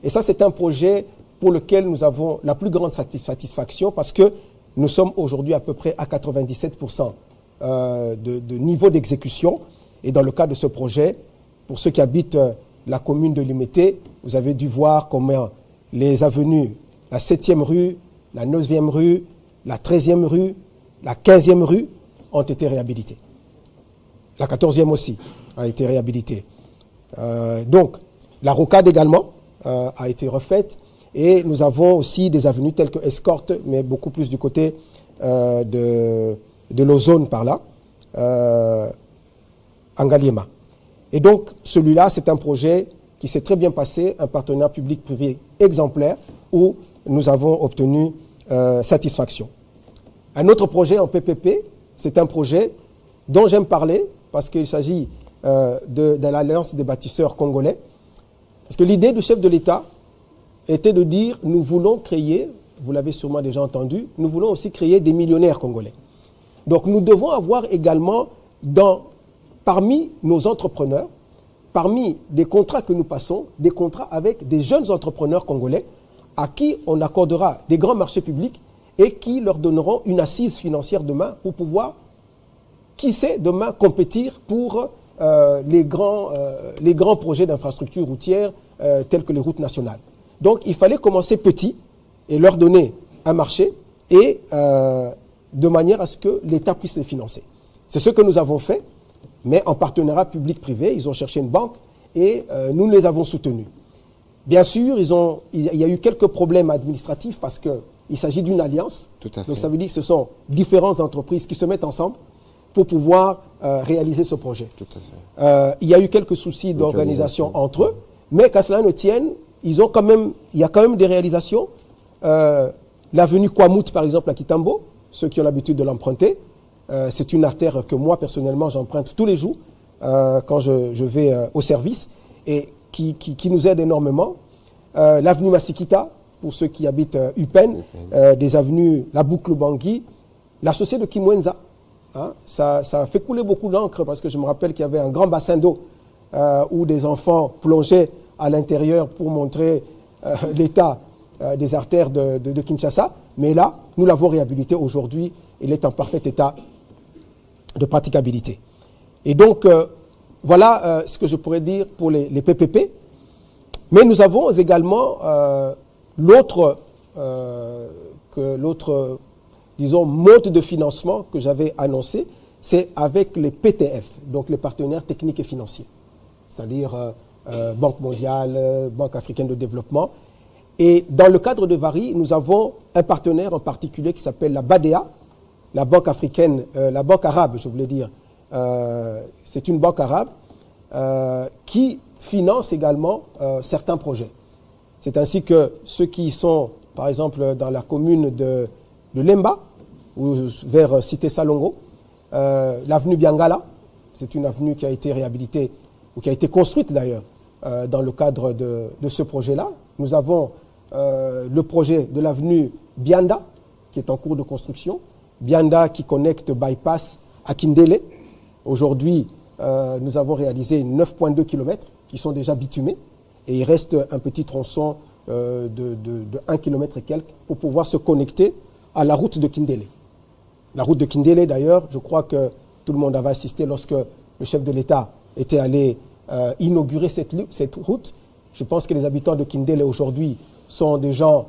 Et ça, c'est un projet pour lequel nous avons la plus grande satisfaction parce que nous sommes aujourd'hui à peu près à 97% de niveau d'exécution. Et dans le cadre de ce projet, pour ceux qui habitent la commune de Limete, vous avez dû voir comment les avenues, la 7e rue, la 9e rue, la 13e rue, la 15e rue ont été réhabilitées. La 14e aussi a été réhabilitée. Donc, la rocade également a été refaite et nous avons aussi des avenues telles que Escorte, mais beaucoup plus du côté de l'Ozone par là, Angaliema. Et donc, celui-là, c'est un projet qui s'est très bien passé, un partenariat public-privé exemplaire où nous avons obtenu satisfaction. Un autre projet en PPP, c'est un projet dont j'aime parler parce qu'il s'agit de l'Alliance des bâtisseurs congolais. Parce que l'idée du chef de l'État était de dire, nous voulons créer, vous l'avez sûrement déjà entendu, nous voulons aussi créer des millionnaires congolais. Donc nous devons avoir également parmi nos entrepreneurs, parmi les contrats que nous passons, des contrats avec des jeunes entrepreneurs congolais à qui on accordera des grands marchés publics et qui leur donneront une assise financière demain pour pouvoir, qui sait, demain compétir pour les grands projets d'infrastructures routières tels que les routes nationales. Donc il fallait commencer petit et leur donner un marché et de manière à ce que l'État puisse les financer. C'est ce que nous avons fait, mais en partenariat public-privé. Ils ont cherché une banque et nous les avons soutenus. Bien sûr, il y a eu quelques problèmes administratifs parce qu'il s'agit d'une alliance. Tout à fait. Donc ça veut dire que ce sont différentes entreprises qui se mettent ensemble pour pouvoir réaliser ce projet. Tout à fait. Il y a eu quelques soucis d'organisation entre eux, mais qu'à cela ne tienne, il y a quand même des réalisations. L'avenue Kwamout, par exemple, à Kitambo, ceux qui ont l'habitude de l'emprunter, c'est une artère que moi, personnellement, j'emprunte tous les jours quand je vais au service et qui nous aide énormément. L'avenue Masikita, pour ceux qui habitent Upen, des avenues La Boucle Bangui, la chaussée de Kimwenza. Hein, ça a fait couler beaucoup d'encre parce que je me rappelle qu'il y avait un grand bassin d'eau où des enfants plongeaient à l'intérieur pour montrer l'état des artères de Kinshasa. Mais là, nous l'avons réhabilité aujourd'hui. Il est en parfait état de praticabilité. Et donc, voilà ce que je pourrais dire pour les PPP. Mais nous avons également l'autre, disons, mode de financement que j'avais annoncé, c'est avec les PTF, donc les partenaires techniques et financiers, c'est-à-dire Banque mondiale, Banque africaine de développement. Et dans le cadre de Vari, nous avons un partenaire en particulier qui s'appelle la BADEA, la Banque africaine, la Banque arabe, je voulais dire. C'est une banque arabe qui finance également certains projets. C'est ainsi que ceux qui sont, par exemple, dans la commune de Lemba, ou vers Cité Salongo, l'avenue Biangala, c'est une avenue qui a été réhabilitée, ou qui a été construite d'ailleurs, dans le cadre de ce projet-là. Nous avons le projet de l'avenue Bianda, qui est en cours de construction. Bianda qui connecte Bypass à Kindele. Aujourd'hui, nous avons réalisé 9,2 km qui sont déjà bitumés. Et il reste un petit tronçon de 1 km et quelques pour pouvoir se connecter à la route de Kindele. La route de Kindele, d'ailleurs, je crois que tout le monde avait assisté lorsque le chef de l'État était allé inaugurer cette route. Je pense que les habitants de Kindele aujourd'hui sont des gens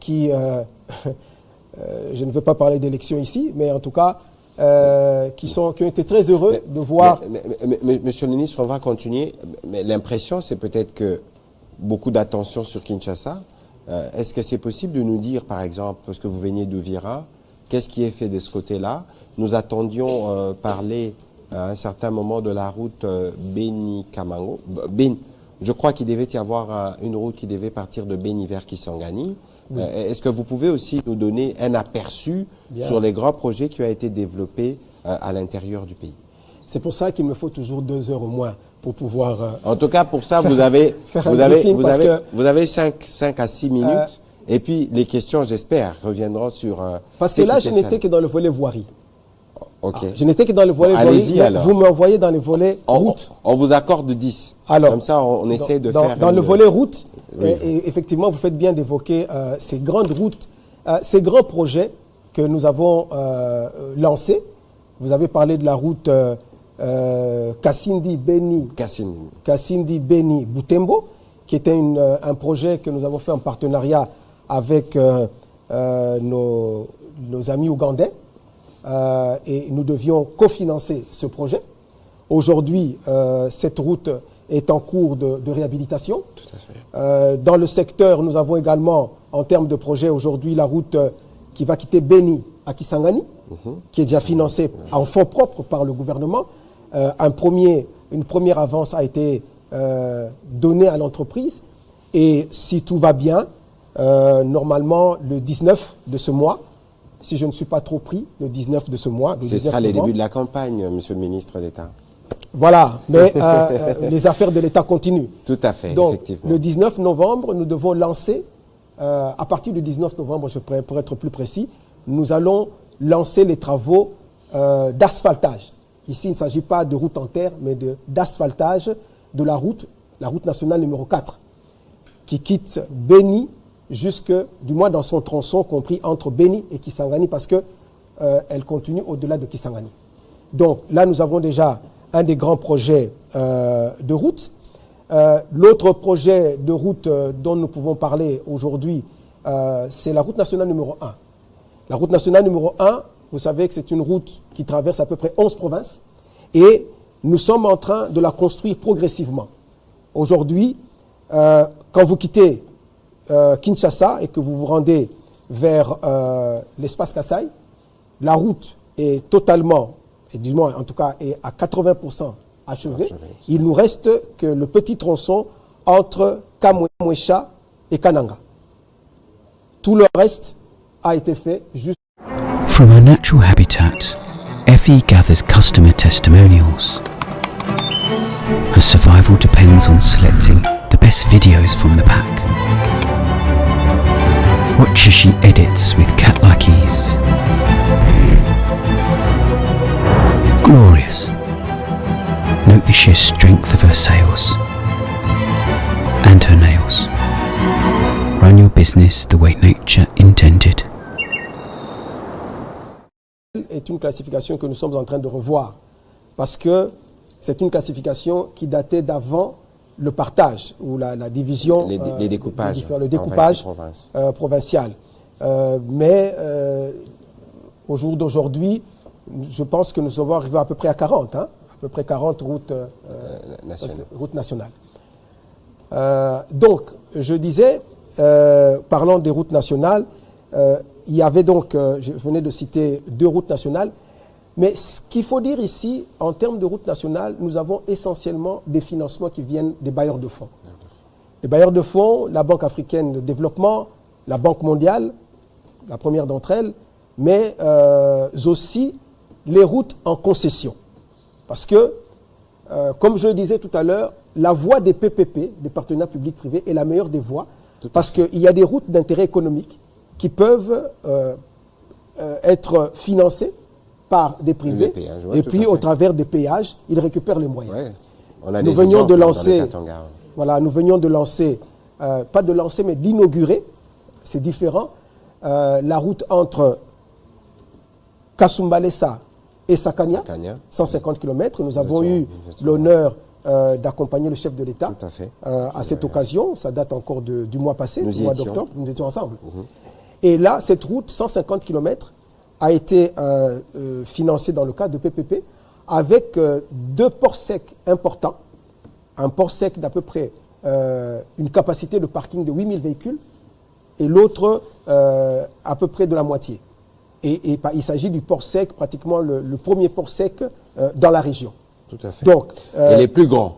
qui, je ne veux pas parler d'élections ici, mais en tout cas, qui ont été très heureux de voir... Monsieur le ministre, on va continuer. Mais l'impression, c'est peut-être que beaucoup d'attention sur Kinshasa. Est-ce que c'est possible de nous dire, par exemple, parce que vous veniez d'Ouvira, qu'est-ce qui est fait de ce côté-là? Nous attendions parler à un certain moment de la route Beni-Kamango. Je crois qu'il devait y avoir une route qui devait partir de Beni vers Kisangani. Oui. Est-ce que vous pouvez aussi nous donner un aperçu sur les grands projets qui ont été développés à l'intérieur du pays? C'est pour ça qu'il me faut toujours 2 heures au moins pour pouvoir... en tout cas, pour ça, vous avez 5 à 6 minutes. Et puis, les questions, j'espère, reviendront sur... parce que là, je n'étais que dans le volet voirie. Ok. Je n'étais que dans le volet voirie. Allez-y alors. Vous m'envoyez dans le volet route. On vous accorde 10. Alors, comme ça, on essaie de faire... Dans le volet route, oui. et effectivement, vous faites bien d'évoquer ces grandes routes, ces grands projets que nous avons lancés. Vous avez parlé de la route Kassindi-Beni-Butembo, qui était un projet que nous avons fait en partenariat avec nos amis ougandais. Et nous devions cofinancer ce projet. Aujourd'hui, cette route est en cours de réhabilitation. Tout à fait. Dans le secteur, nous avons également, en termes de projet, aujourd'hui, la route qui va quitter Beni à Kisangani, qui est déjà financée en fonds propres par le gouvernement. Une première avance a été donnée à l'entreprise. Et si tout va bien, normalement, le 19 de ce mois, si je ne suis pas trop pris, le 19 de ce mois. Ce sera les débuts de la campagne, Monsieur le ministre d'État. Voilà, mais les affaires de l'État continuent. Tout à fait, donc, effectivement. Le 19 novembre, nous devons lancer, à partir du 19 novembre, pour être plus précis, nous allons lancer les travaux d'asphaltage. Ici, il ne s'agit pas de route en terre, mais d'asphaltage de la route nationale numéro 4, qui quitte Beni jusque, du moins dans son tronçon compris entre Beni et Kisangani, parce que elle continue au-delà de Kisangani. Donc là, nous avons déjà un des grands projets de route. L'autre projet de route dont nous pouvons parler aujourd'hui, c'est la route nationale numéro 1. La route nationale numéro 1, vous savez que c'est une route qui traverse à peu près 11 provinces et nous sommes en train de la construire progressivement. Aujourd'hui, quand vous quittez Kinshasa et que vous vous rendez vers l'espace Kasaï, la route est totalement, et du moins en tout cas est à 80% achevée. Il nous reste que le petit tronçon entre Kamwesha et Kananga. Tout le reste a été fait juste. From her natural habitat, Effie gathers customer testimonials. Her survival depends on selecting the best videos from the pack. Watch as she edits with cat-like ease. Glorious. Note the sheer strength of her sails and her nails. Run your business the way nature intended. Est une classification que nous sommes en train de revoir parce que c'est une classification qui datait d'avant le partage ou la division, les découpages, le découpage provincial. Mais au jour d'aujourd'hui, je pense que nous avons arrivé à peu près à 40, à peu près 40 routes nationales. Donc, je disais, parlant des routes nationales, il y avait donc, je venais de citer 2 routes nationales, mais ce qu'il faut dire ici, en termes de routes nationales, nous avons essentiellement des financements qui viennent des bailleurs de fonds. Les bailleurs de fonds, la Banque africaine de développement, la Banque mondiale, la première d'entre elles, mais aussi les routes en concession. Parce que, comme je le disais tout à l'heure, la voie des PPP, des partenariats publics-privés, est la meilleure des voies, parce qu'il y a des routes d'intérêt économique qui peuvent être financées par des privés, péages, et puis au travers des péages, ils récupèrent les moyens. Ouais. On a nous venions de lancer, nous venions de lancer, pas de lancer, mais d'inaugurer, c'est différent, la route entre Kasumbalesa et Sakania, 150 km. Nous avons eu l'honneur d'accompagner le chef de l'État à cette occasion. Ça date encore du mois passé, du mois d'octobre. Nous étions ensemble. Et là, cette route, 150 km, a été financée dans le cadre de PPP avec 2 ports secs importants. Un port sec d'à peu près une capacité de parking de 8000 véhicules et l'autre à peu près de la moitié. Et il s'agit du port sec, pratiquement le premier port sec dans la région. Tout à fait. Donc, et les plus grands.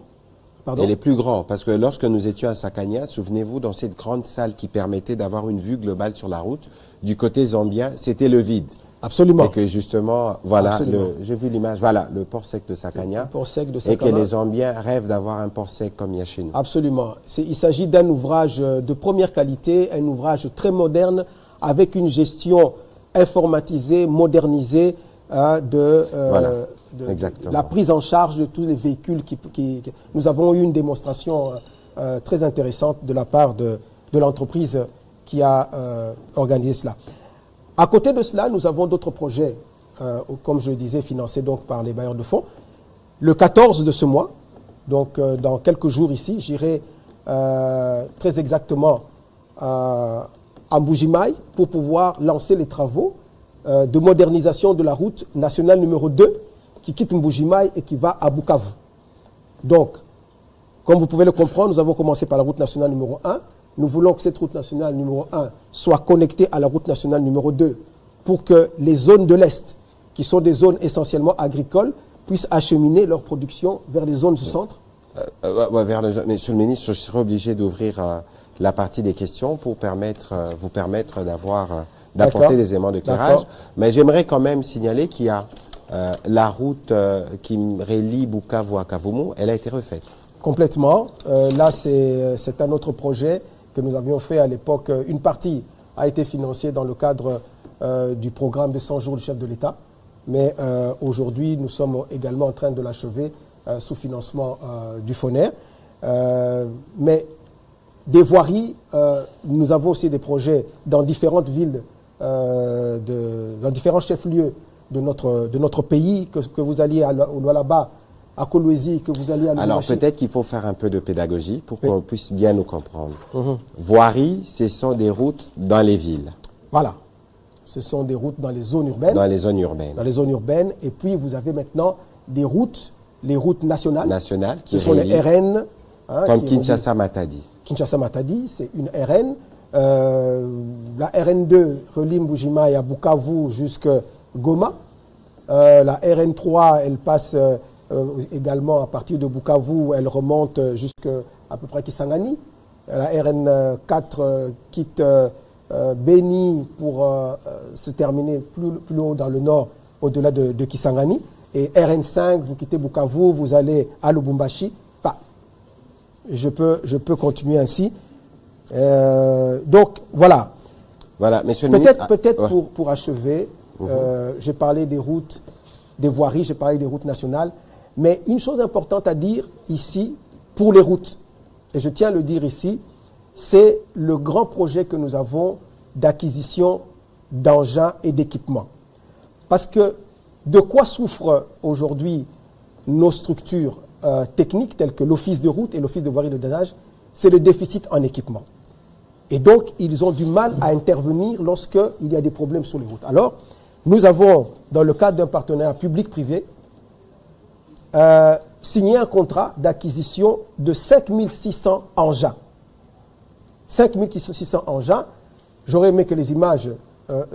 Pardon ? Et les plus grands, parce que lorsque nous étions à Sakania, souvenez-vous, dans cette grande salle qui permettait d'avoir une vue globale sur la route, du côté zambien, c'était le vide. Absolument. Et que justement, voilà, j'ai vu l'image, voilà, le port sec de Sakania. Le port sec de Sakania. Et que les Zambiens rêvent d'avoir un port sec comme il y a chez nous. Absolument. Il s'agit d'un ouvrage de première qualité, un ouvrage très moderne, avec une gestion informatisée, modernisée de la prise en charge de tous les véhicules. Nous avons eu une démonstration très intéressante de la part de l'entreprise qui a organisé cela. À côté de cela, nous avons d'autres projets, comme je le disais, financés donc par les bailleurs de fonds. Le 14 de ce mois, donc dans quelques jours ici, j'irai très exactement à Mbujimaï pour pouvoir lancer les travaux de modernisation de la route nationale numéro 2 qui quitte Mbujimaï et qui va à Bukavu. Donc, Comme vous pouvez le comprendre, nous avons commencé par la route nationale numéro 1. Nous voulons que cette route nationale numéro 1 soit connectée à la route nationale numéro 2 pour que les zones de l'Est, qui sont des zones essentiellement agricoles, puissent acheminer leur production vers les zones du centre. Monsieur le ministre, je serai obligé d'ouvrir la partie des questions pour vous permettre d'apporter des éléments d'éclairage. Mais j'aimerais quand même signaler qu'il y a la route qui relie Bukavu à Kavumu, elle a été refaite. Complètement. Là, c'est un autre projet que nous avions fait à l'époque. Une partie a été financée dans le cadre du programme de 100 jours du chef de l'État. Mais aujourd'hui, nous sommes également en train de l'achever sous financement du FONER. Mais des voiries, nous avons aussi des projets dans différentes villes, dans différents chefs-lieux de notre pays, que vous alliez au Lualaba, à Kolwezi, que vous alliez à Alors Lubumbashi. peut-être qu'il faut faire un peu de pédagogie pour qu'on puisse bien nous comprendre. Voirie, ce sont des routes dans les villes. Voilà. Ce sont des routes dans les zones urbaines. Dans les zones urbaines. Dans les zones urbaines. Et puis, vous avez maintenant des routes, les routes nationales. Nationales qui sont les RN. Comme Kinshasa-Matadi. Kinshasa-Matadi, c'est une RN. La RN2 relie Mbujima et à Bukavu jusqu'à Goma. La RN3, elle passe également à partir de Bukavu, elle remonte jusqu'à à peu près Kisangani. La RN4 quitte Beni pour se terminer plus haut dans le nord, au-delà de Kisangani. Et RN5, vous quittez Bukavu, vous allez à Lubumbashi. Enfin, je peux continuer ainsi. Donc, voilà. Voilà, monsieur le ministre. Peut-être pour achever, j'ai parlé des routes, des voiries, j'ai parlé des routes nationales. Mais une chose importante à dire ici, pour les routes, et je tiens à le dire ici, c'est le grand projet que nous avons d'acquisition d'engins et d'équipements. Parce que de quoi souffrent aujourd'hui nos structures techniques telles que l'Office de route et l'Office de voirie de drainage, c'est le déficit en équipement. Et donc, ils ont du mal à intervenir lorsqu'il y a des problèmes sur les routes. Alors, nous avons, dans le cadre d'un partenariat public-privé, signé un contrat d'acquisition de 5600 engins. 5600 engins. J'aurais aimé que les images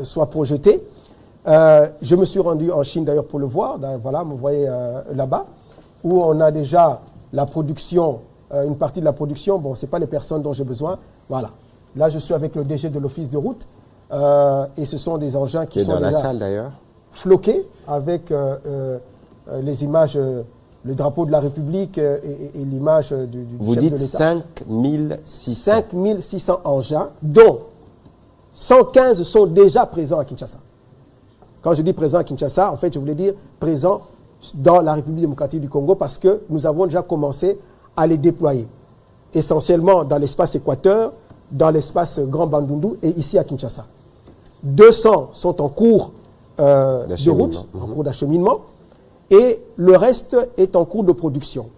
soient projetées. Je me suis rendu en Chine d'ailleurs pour le voir. Voilà, vous voyez là-bas, où on a déjà la production, une partie de la production. Bon, ce n'est pas les personnes dont j'ai besoin. Voilà. Là, je suis avec le DG de l'Office de route. Et ce sont des engins qui sont dans la salle d'ailleurs. Floqués avec les images, le drapeau de la République et l'image du Vous chef de l'État. Vous dites 5600. 5600 engins, dont 115 sont déjà présents à Kinshasa. Quand je dis présents à Kinshasa, en fait, je voulais dire présents dans la République démocratique du Congo parce que nous avons déjà commencé à les déployer. Essentiellement dans l'espace Équateur, dans l'espace Grand Bandundu et ici à Kinshasa. 200 sont en cours de route, en cours d'acheminement, et le reste est en cours de production.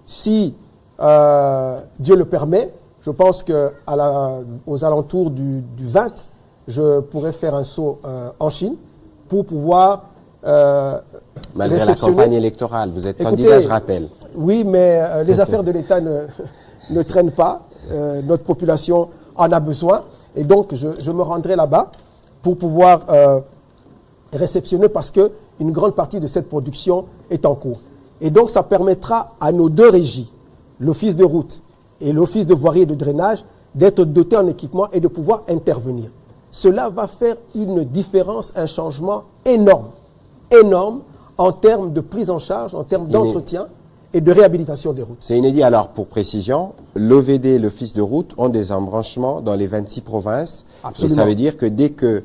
Si Dieu le permet, je pense qu'aux alentours du 20, je pourrais faire un saut en Chine pour pouvoir malgré la campagne électorale, vous êtes candidat, je rappelle. Oui, mais les affaires de l'État ne traînent pas. Notre population en a besoin. Et donc, je me rendrai là-bas pour pouvoir réceptionner parce qu'une grande partie de cette production est en cours. Et donc, ça permettra à nos deux régies, l'Office de route et l'Office de voirie et de drainage, d'être dotés en équipement et de pouvoir intervenir. Cela va faire une différence, un changement énorme, énorme en termes de prise en charge, en termes d'entretien et de réhabilitation des routes. C'est inédit. Alors, pour précision, l'OVD et l'Office de route ont des embranchements dans les 26 provinces. Absolument. Et ça veut dire que dès que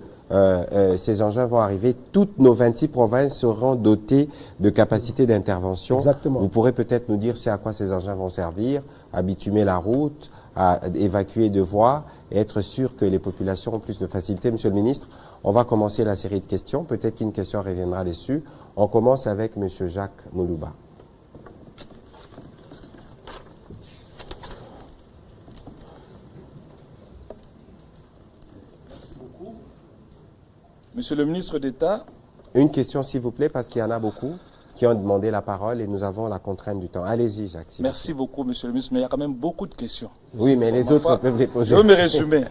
ces engins vont arriver, toutes nos 26 provinces seront dotées de capacités d'intervention. Exactement. Vous pourrez peut-être nous dire c'est à quoi ces engins vont servir, à bitumer la route, à évacuer de voies et être sûr que les populations ont plus de facilité. Monsieur le ministre, on va commencer la série de questions. Peut-être qu'une question reviendra dessus. On commence avec Monsieur Jacques Moulouba. Monsieur le ministre d'État. Une question, s'il vous plaît, parce qu'il y en a beaucoup. qui ont demandé la parole et nous avons la contrainte du temps. Allez-y, Jacques. Merci beaucoup, Monsieur le ministre, mais il y a quand même beaucoup de questions. Oui, mais les autres peuvent les poser. Je vais me résumer.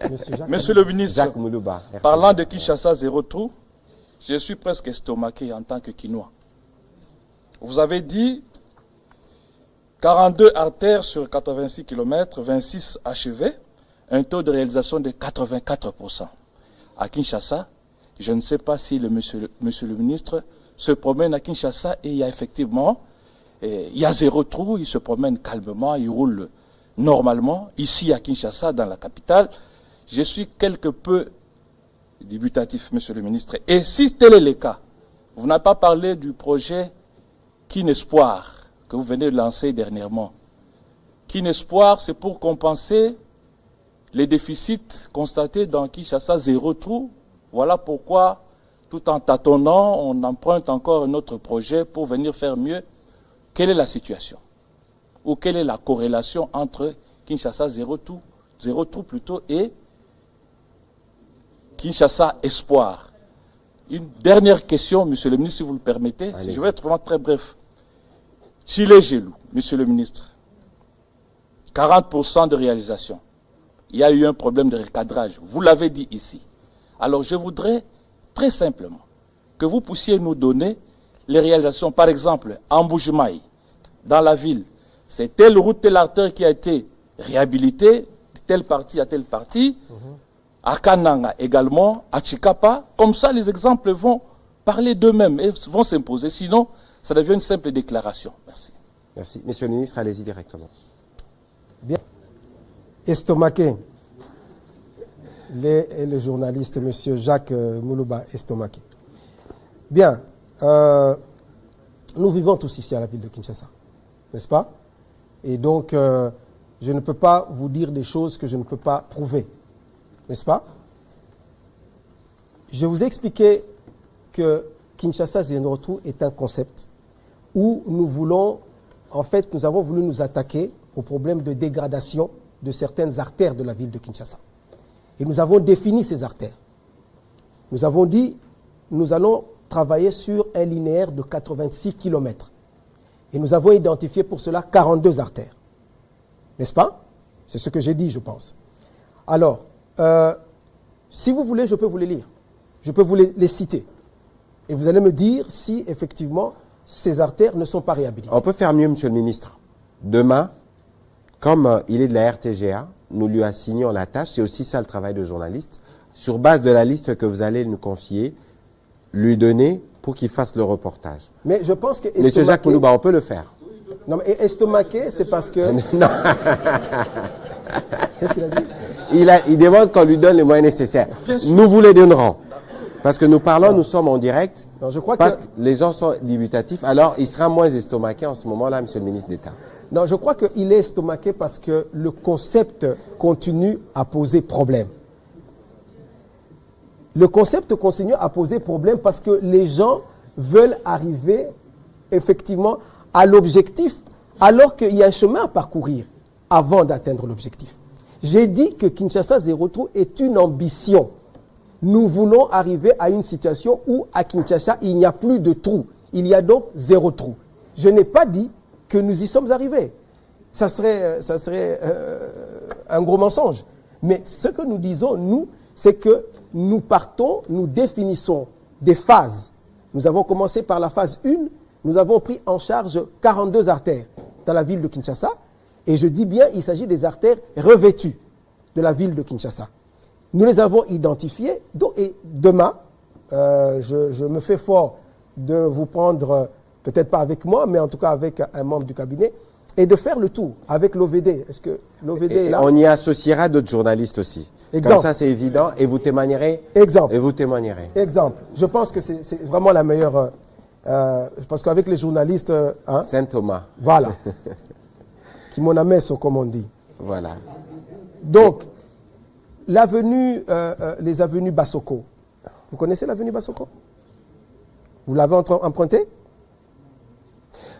Monsieur le ministre, Jacques Moulouba. parlant de Kinshasa zéro trou, je suis presque estomaqué en tant que Quinois. Vous avez dit 42 artères sur 86 km, 26 achevées, un taux de réalisation de 84%. À Kinshasa, je ne sais pas si monsieur le ministre se promène à Kinshasa et il y a effectivement, il y a zéro trou, il se promène calmement, il roule normalement. Ici à Kinshasa, dans la capitale, je suis quelque peu dubitatif, monsieur le ministre. Et si tel est le cas, vous n'avez pas parlé du projet Kinespoir que vous venez de lancer dernièrement. Kinespoir, c'est pour compenser les déficits constatés dans Kinshasa zéro trou. Voilà pourquoi, tout en tâtonnant, on emprunte encore un autre projet pour venir faire mieux. Quelle est la situation? Ou quelle est la corrélation entre Kinshasa zéro trou plutôt et Kinshasa Espoir? Une dernière question, monsieur le ministre, si vous le permettez. Je vais être vraiment très bref. Chile-Gelou, monsieur le ministre. 40% de réalisation. Il y a eu un problème de recadrage. Vous l'avez dit ici. Alors je voudrais très simplement que vous puissiez nous donner les réalisations. Par exemple, à Mbujimaï, dans la ville, c'est telle route, telle artère qui a été réhabilitée, de telle partie à telle partie. À Kananga également, à Chikapa. Comme ça, les exemples vont parler d'eux-mêmes et vont s'imposer. Sinon, ça devient une simple déclaration. Merci. Merci. Monsieur le ministre, allez-y directement. Bien. Estomaqué. Le journaliste, monsieur Jacques Moulouba, estomaqué. Bien. Nous vivons tous ici à la ville de Kinshasa, n'est-ce pas? Et donc, je ne peux pas vous dire des choses que je ne peux pas prouver, n'est-ce pas? Je vous ai expliqué que Kinshasa zéro trou est un concept où nous voulons, en fait, nous avons voulu nous attaquer au problème de dégradation de certaines artères de la ville de Kinshasa. Et nous avons défini ces artères. Nous avons dit, nous allons travailler sur un linéaire de 86 km. Et nous avons identifié pour cela 42 artères. N'est-ce pas? C'est ce que j'ai dit, je pense. Alors, si vous voulez, je peux vous les lire. Je peux vous les citer. Et vous allez me dire si, effectivement, ces artères ne sont pas réhabilitées. On peut faire mieux, monsieur le ministre. Demain, comme il est de la RTGA, nous lui assignons la tâche, c'est aussi ça le travail de journaliste, sur base de la liste que vous allez nous confier, lui donner pour qu'il fasse le reportage. Mais je pense que... Monsieur Jacques Moulouba, on peut le faire. Non, mais estomaqué, c'est parce que... Non. Qu'est-ce qu'il a dit? Il demande qu'on lui donne les moyens nécessaires. Nous vous les donnerons. Parce que nous parlons, nous sommes en direct. Non, je crois parce que les gens sont dubitatifs. Alors, il sera moins estomaqué en ce moment-là, monsieur le ministre d'État. Non, je crois qu'il est estomaqué parce que le concept continue à poser problème. Le concept continue à poser problème parce que les gens veulent arriver effectivement à l'objectif alors qu'il y a un chemin à parcourir avant d'atteindre l'objectif. J'ai dit que Kinshasa zéro trou est une ambition. Nous voulons arriver à une situation où à Kinshasa, il n'y a plus de trou. Il y a donc zéro trou. Je n'ai pas dit que nous y sommes arrivés. Ça serait un gros mensonge. Mais ce que nous disons, nous, c'est que nous partons, nous définissons des phases. Nous avons commencé par la phase 1. Nous avons pris en charge 42 artères dans la ville de Kinshasa. Et je dis bien, il s'agit des artères revêtues de la ville de Kinshasa. Nous les avons identifiées. Et demain, je me fais fort de vous prendre, peut-être pas avec moi, mais en tout cas avec un membre du cabinet, et de faire le tour avec l'OVD. Est-ce que l'OVD est là? On y associera d'autres journalistes aussi. Exemple. Comme ça, c'est évident. Et vous témoignerez. Exemple. Et vous témoignerez. Exemple. Je pense que c'est vraiment la meilleure... parce qu'avec les journalistes... Saint-Thomas. Voilà. Qui m'en amènent, comme on dit. Voilà. Donc, l'avenue, les avenues Bassoko. Vous connaissez l'avenue Bassoko? Vous l'avez empruntée?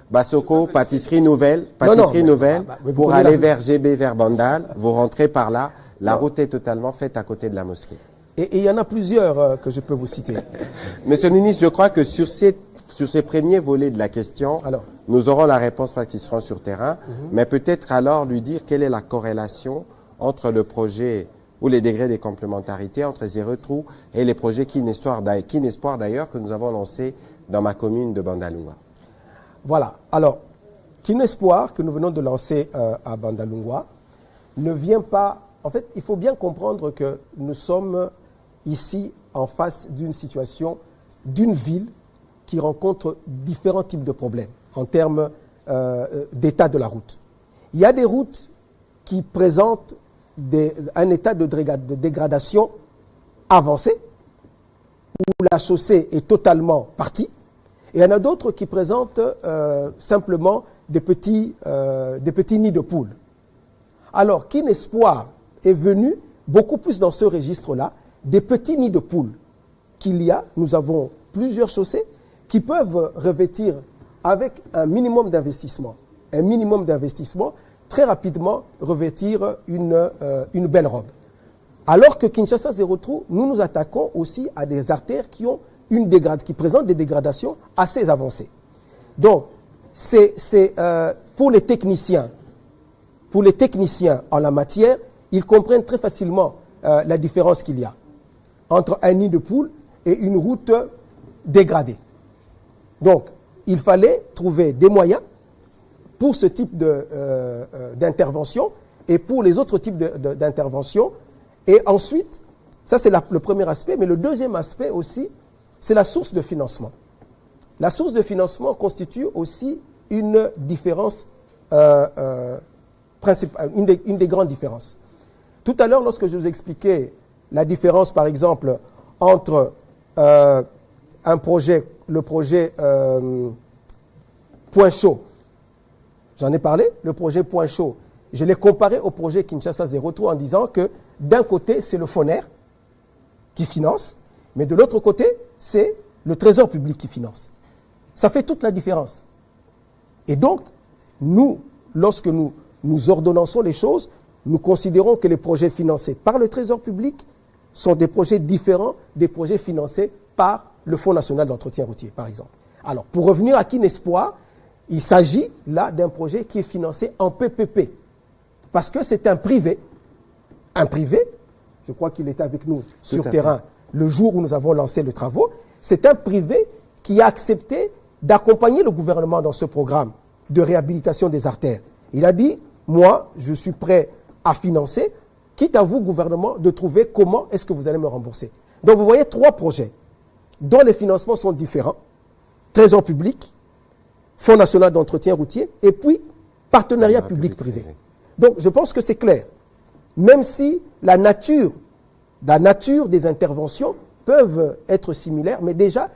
Bassoko, pâtisserie nouvelle, pour aller vers GB, vers Bandal. Vous rentrez par là. La route est totalement faite à côté de la mosquée. Et il y en a plusieurs que je peux vous citer. Monsieur le ministre, je crois que sur cette sur ces premiers volets de la question, Alors. nous aurons la réponse parce qu'ils seront sur terrain, mais peut-être alors lui dire quelle est la corrélation entre le projet ou les degrés de complémentarité entre Zéro-Trou et les projets Kinespoir d'ailleurs que nous avons lancés dans ma commune de Bandalungwa. Voilà. Alors, Kinespoir que nous venons de lancer à Bandalungwa ne vient pas... En fait, il faut bien comprendre que nous sommes ici en face d'une situation, d'une ville qui rencontre différents types de problèmes en termes d'état de la route. Il y a des routes qui présentent un état de dégradation avancé, où la chaussée est totalement partie, et il y en a d'autres qui présentent simplement des petits nids de poules. Alors, Kinespoir est venu beaucoup plus dans ce registre-là, des petits nids de poules qu'il y a. Nous avons plusieurs chaussées qui peuvent revêtir avec un minimum d'investissement, très rapidement revêtir une belle robe. Alors que Kinshasa Zéro-Trou, nous nous attaquons aussi à des artères qui présentent des dégradations assez avancées. Donc, c'est pour les techniciens en la matière, ils comprennent très facilement la différence qu'il y a entre un nid de poule et une route dégradée. Donc, il fallait trouver des moyens pour ce type d'intervention et pour les autres types d'interventions. Et ensuite, ça c'est le premier aspect, mais le deuxième aspect aussi, c'est la source de financement. La source de financement constitue aussi une différence principale, une des grandes différences. Tout à l'heure, lorsque je vous expliquais la différence, par exemple, entre le projet Point Chaud, j'en ai parlé, le projet Point Chaud, je l'ai comparé au projet Kinshasa Zéro-Trou en disant que d'un côté, c'est le FONER qui finance, mais de l'autre côté, c'est le Trésor public qui finance. Ça fait toute la différence. Et donc, nous, lorsque nous ordonnançons les choses, nous considérons que les projets financés par le Trésor public sont des projets différents des projets financés par le Fonds national d'entretien routier, par exemple. Alors, pour revenir à Kinespoir, il s'agit là d'un projet qui est financé en PPP, parce que c'est un privé, je crois qu'il était avec nous sur terrain le jour où nous avons lancé les travaux, c'est un privé qui a accepté d'accompagner le gouvernement dans ce programme de réhabilitation des artères. Il a dit, moi, je suis prêt à financer, quitte à vous, gouvernement, de trouver comment est-ce que vous allez me rembourser. Donc, vous voyez 3 projets dont les financements sont différents. Trésor public, Fonds national d'entretien routier, et puis partenariat public-privé. Donc, je pense que c'est clair. Même si la nature des interventions peuvent être similaires, mais déjà,